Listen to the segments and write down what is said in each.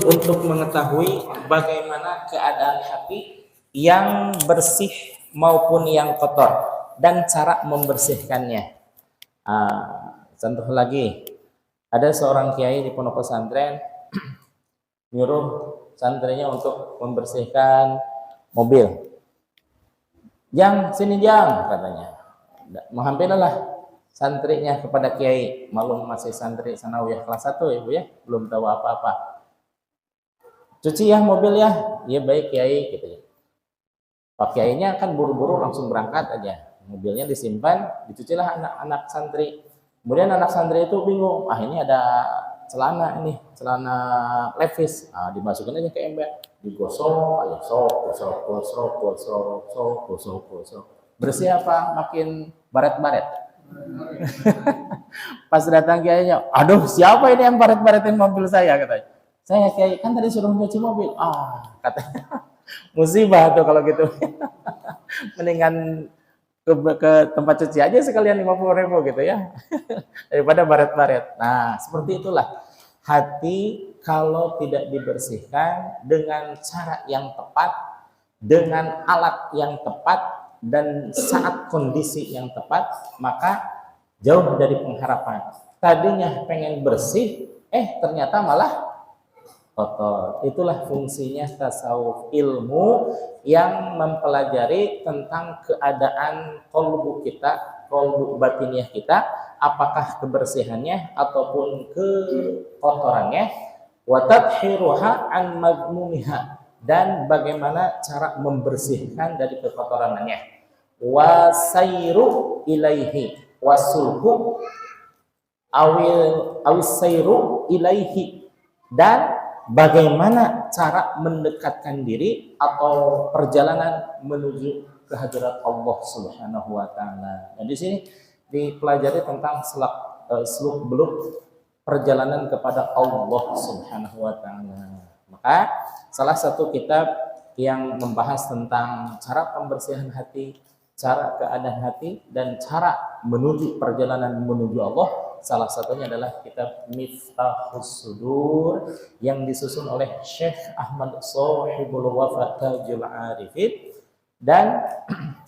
untuk mengetahui bagaimana keadaan hati yang bersih maupun yang kotor dan cara membersihkannya. Contoh lagi, ada seorang kiai di pondok pesantren nyuruh santrinya untuk membersihkan mobil. Jang, sini Jang, katanya. Menghampirilah santrinya kepada kiai, malum masih santri sanawiyah kelas 1 ya Bu ya, belum tahu apa-apa. Cuci ya mobil ya, iya baik kiai gitu ya. Pak kiainya kan buru-buru langsung berangkat aja, mobilnya disimpan, dicucilah anak-anak santri. Kemudian anak santri itu bingung, ini ada celana ini, celana levis, dimasukin aja ke ember, digosok, ayo gosok. Bersih apa? Makin baret-baret. Pas datang kiainya, aduh siapa ini yang baret-baretin mobil saya, katanya. Saya kiai, kan tadi suruh nyuci mobil. Katanya. Musibah tuh kalau gitu. Mendingan ke tempat cuci aja sekalian 50.000 gitu ya. Daripada baret-baret. Nah, seperti itulah. Hati kalau tidak dibersihkan dengan cara yang tepat, dengan alat yang tepat, dan saat kondisi yang tepat, maka jauh dari pengharapan. Tadinya pengen bersih, ternyata malah kotor. Itulah fungsinya tasawuf, ilmu yang mempelajari tentang keadaan qalbu kita, qalbu batiniah kita, apakah kebersihannya ataupun kekotorannya, wa tadhiruha an madmumiha, dan bagaimana cara membersihkan dari kekotorannya, wa sayru ilaihi wasulhu awis sayru ilaihi, dan bagaimana cara mendekatkan diri atau perjalanan menuju kehadirat Allah Subhanahu wa taala. Nah, di sini dipelajari tentang seluk-beluk perjalanan kepada Allah Subhanahu wa taala. Maka salah satu kitab yang membahas tentang cara pembersihan hati, cara keadaan hati, dan cara menuju perjalanan menuju Allah, salah satunya adalah kitab Miftahus Sudur yang disusun oleh Syekh Ahmad Shahibul Wafa Tajul Arifin. Dan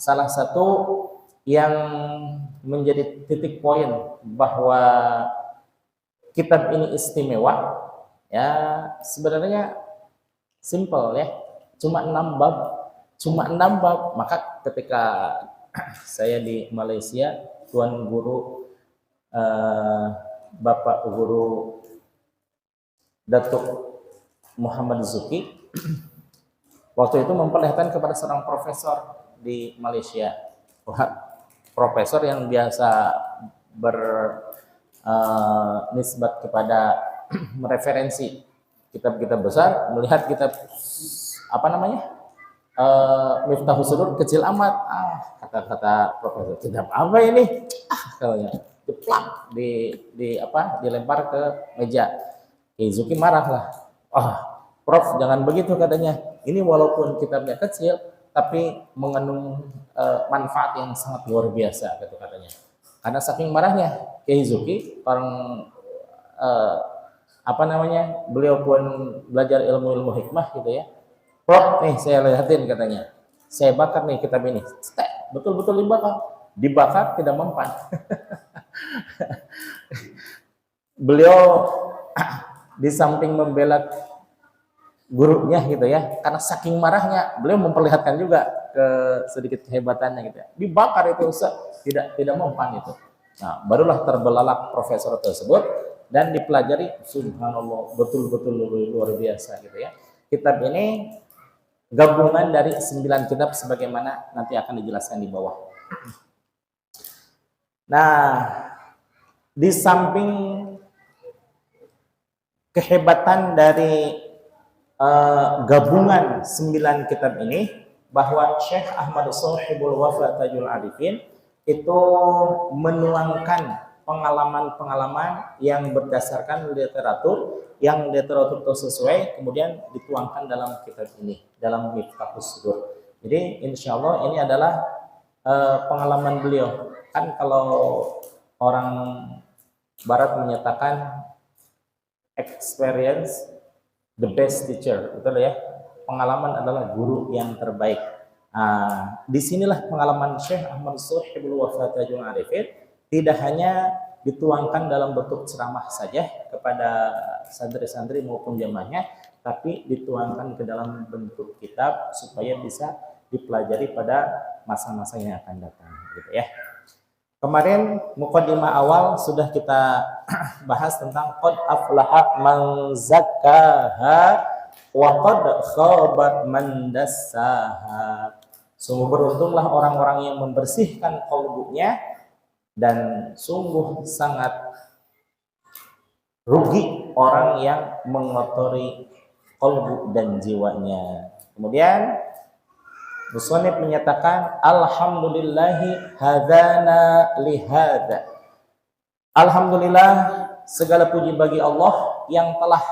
salah satu yang menjadi titik poin bahwa kitab ini istimewa, ya sebenarnya simple ya, cuma 6 bab. Maka ketika saya di Malaysia, tuan guru Bapak Guru Datuk Muhammad Zuki waktu itu memperlihatkan kepada seorang profesor di Malaysia, profesor yang biasa bernisbat kepada mereferensi kitab-kitab besar, melihat kitab Miftahus Sudur kecil amat. Kata profesor, kitab apa ini? Katanya, jeplak dilempar ke meja. Zuki marah lah. Prof, jangan begitu, katanya. Ini walaupun kitabnya kecil, tapi mengandung manfaat yang sangat luar biasa, katanya. Karena saking marahnya Zuki, orang beliau pun belajar ilmu hikmah gitu ya. Prof, nih saya lihatin, katanya. Saya bakar nih kitab ini. Betul-betul dibakar tidak mempan. Beliau di samping membela gurunya gitu ya, karena saking marahnya beliau memperlihatkan juga sedikit kehebatannya gitu ya. Dibakar itu tidak mempan itu. Nah, barulah terbelalak profesor tersebut dan dipelajari, subhanallah, betul-betul luar biasa gitu ya. Kitab ini gabungan dari 9 kitab sebagaimana nanti akan dijelaskan di bawah. Nah, di samping kehebatan dari gabungan 9 kitab ini, bahwa Syekh Ahmad Shahibul Wafa Tajul Arifin itu menuangkan pengalaman-pengalaman yang berdasarkan literatur, yang literatur sesuai, kemudian dituangkan dalam kitab ini, dalam Miftahus Sudur. Jadi insya Allah ini adalah pengalaman beliau. Kan kalau orang Barat menyatakan experience the best teacher, betul ya. Pengalaman adalah guru yang terbaik. Disinilah pengalaman Syekh Ahmad Sahibul Wafa Tajul Arifin tidak hanya dituangkan dalam bentuk ceramah saja kepada santri-santri maupun jamaahnya, tapi dituangkan ke dalam bentuk kitab supaya bisa dipelajari pada masa-masa yang akan datang, gitu ya. Kemarin mukadimah awal sudah kita bahas tentang qad aflaha man zakkaha wa qad khabat man dassaha. Sungguh beruntunglah orang-orang yang membersihkan qalbunya, dan sungguh sangat rugi orang yang mengotori qalbu dan jiwanya. Kemudian musannif menyatakan alhamdulillahi hadzana lihadza. Alhamdulillah, segala puji bagi Allah yang telah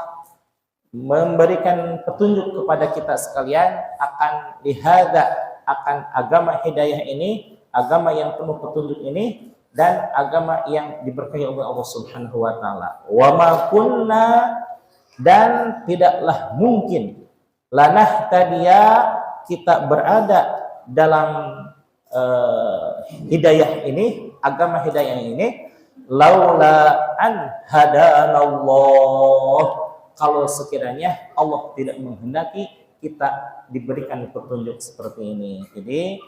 memberikan petunjuk kepada kita sekalian akan lihadza, akan agama hidayah ini, agama yang penuh petunjuk ini, dan agama yang diberkahi oleh Allah Subhanahu wa taala. Wa ma kunna, dan tidaklah mungkin, lanah tadiya, kita berada dalam hidayah ini, agama hidayah ini, laula an hadanallah, kalau sekiranya Allah tidak menghendaki kita diberikan petunjuk seperti ini. Jadi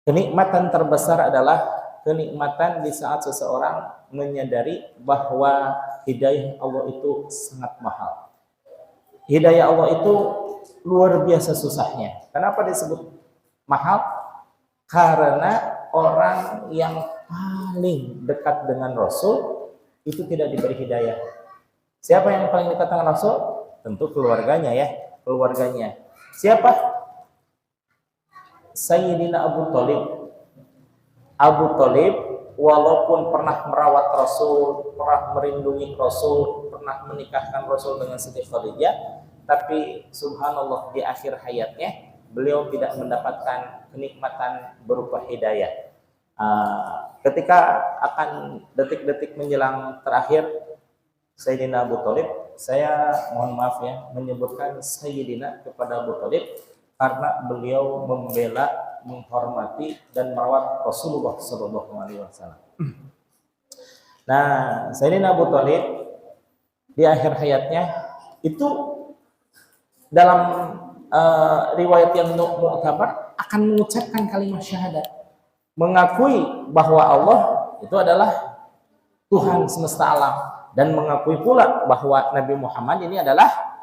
kenikmatan terbesar adalah kenikmatan di saat seseorang menyadari bahwa hidayah Allah itu sangat mahal. Hidayah Allah itu luar biasa susahnya. Kenapa disebut mahal? Karena orang yang paling dekat dengan Rasul itu tidak diberi hidayah. Siapa yang paling dekat dengan Rasul? Tentu keluarganya ya, keluarganya. Siapa? Sayyidina Abu Thalib. Abu Thalib walaupun pernah merawat Rasul, pernah merindungi Rasul, pernah menikahkan Rasul dengan Siti Khadijah, tapi subhanallah di akhir hayatnya beliau tidak mendapatkan kenikmatan berupa hidayah. Ketika akan detik-detik menjelang terakhir Sayyidina Abu Thalib, saya mohon maaf ya menyebutkan Sayyidina kepada Abu Thalib karena beliau membela, menghormati dan merawat Rasulullah SAW. Nah, Sayyidina Abu Thalib di akhir hayatnya itu dalam riwayat yang mu'tabar akan mengucapkan kalimat syahadat, mengakui bahwa Allah itu adalah Tuhan semesta alam, dan mengakui pula bahwa Nabi Muhammad ini adalah